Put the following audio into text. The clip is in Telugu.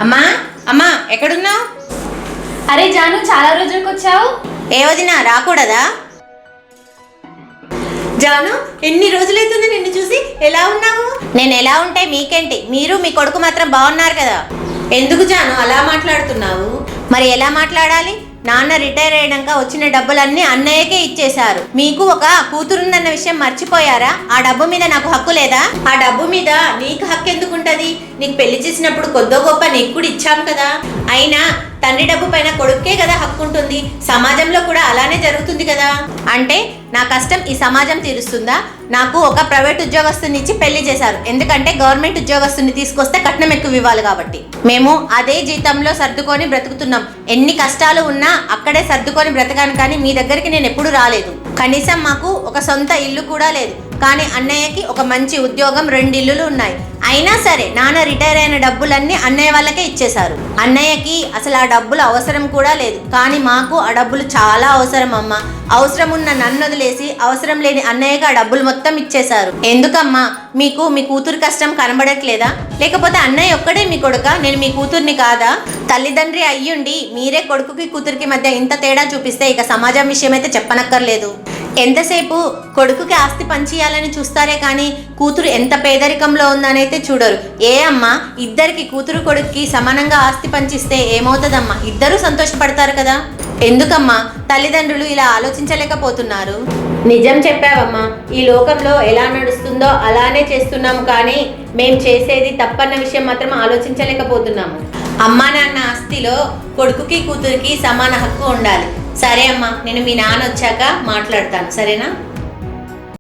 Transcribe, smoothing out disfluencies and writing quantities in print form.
అమ్మా అమ్మా ఎక్కడున్నావు? అరే జాను, చాలా రోజులకు వచ్చావు. ఏ వదినా రాకూడదా? జాను, ఎన్ని రోజులైతుంది నిన్ను చూసి. ఎలా ఉన్నావు? నేను ఎలా ఉంటే మీకేంటి, మీరు మీ కొడుకు మాత్రం బాగున్నారు కదా. ఎందుకు జాను అలా మాట్లాడుతున్నావు? మరి ఎలా మాట్లాడాలి? నాన్న రిటైర్ అయ్యాక వచ్చిన డబ్బులన్నీ అన్నయ్యకే ఇచ్చేశారు. మీకు ఒక కూతురుందన్న విషయం మర్చిపోయారా? ఆ డబ్బు మీద నాకు హక్కు లేదా? ఆ డబ్బు మీద నీకు హక్కు ఎందుకుంటది? నీకు పెళ్లి చేసినప్పుడు కొద్దో గొప్ప నీకు కూడా ఇచ్చాం కదా. అయినా తండ్రి డబ్బు పైన కొడుకే కదా హక్కు ఉంటుంది. సమాజంలో కూడా అలానే జరుగుతుంది కదా. అంటే నా కష్టం ఈ సమాజం తీరుస్తుందా? నాకు ఒక ప్రైవేట్ ఉద్యోగస్తుని ఇచ్చి పెళ్లి చేశారు. ఎందుకంటే గవర్నమెంట్ ఉద్యోగస్తుని తీసుకొస్తే కట్నం ఎక్కువ ఇవ్వాలి కాబట్టి. మేము అదే జీతంలో సర్దుకొని బ్రతుకుతున్నాం. ఎన్ని కష్టాలు ఉన్నా అక్కడే సర్దుకొని బ్రతకాను, కానీ మీ దగ్గరికి నేను ఎప్పుడు రాలేదు. కనీసం మాకు ఒక సొంత ఇల్లు కూడా లేదు. కానీ అన్నయ్యకి ఒక మంచి ఉద్యోగం, 2 ఇల్లులు ఉన్నాయి. అయినా సరే నాన్న రిటైర్ అయిన డబ్బులన్నీ అన్నయ్య వాళ్ళకే ఇచ్చేశారు. అన్నయ్యకి అసలు ఆ డబ్బులు అవసరం కూడా లేదు, కానీ మాకు ఆ డబ్బులు చాలా అవసరం అమ్మ. అవసరం ఉన్న నన్ను వదిలేసి అవసరం లేని అన్నయ్యకి ఆ డబ్బులు మొత్తం ఇచ్చేశారు. ఎందుకమ్మా? మీకు మీ కూతురు కష్టం కనబడట్లేదా? లేకపోతే అన్నయ్య ఒక్కడే మీ కొడుకా? నేను మీ కూతుర్ని కాదా? తల్లిదండ్రి అయ్యుండి మీరే కొడుకుకి కూతురికి మధ్య ఇంత తేడా చూపిస్తే ఇక సమాజం విషయం అయితే చెప్పనక్కర్లేదు. ఎంతసేపు కొడుకుకి ఆస్తి పంచియాలని చూస్తారే కానీ కూతురు ఎంత పేదరికంలో ఉందనైతే చూడరు. ఏ అమ్మా, ఇద్దరికి కూతురు కొడుక్కి సమానంగా ఆస్తి పంచిస్తే ఏమవుతుందమ్మా? ఇద్దరూ సంతోషపడతారు కదా. ఎందుకమ్మా తల్లిదండ్రులు ఇలా ఆలోచించలేకపోతున్నారు? నిజం చెప్పావమ్మా. ఈ లోకంలో ఎలా నడుస్తుందో అలానే చేస్తున్నాము, కానీ మేము చేసేది తప్పన్న విషయం మాత్రం ఆలోచించలేకపోతున్నాము. అమ్మా నాన్న ఆస్తిలో కొడుకుకి కూతురికి సమాన హక్కు ఉండాలి. సరే అమ్మా, నేను మీ నాన్న వచ్చాక మాట్లాడతాను, సరేనా?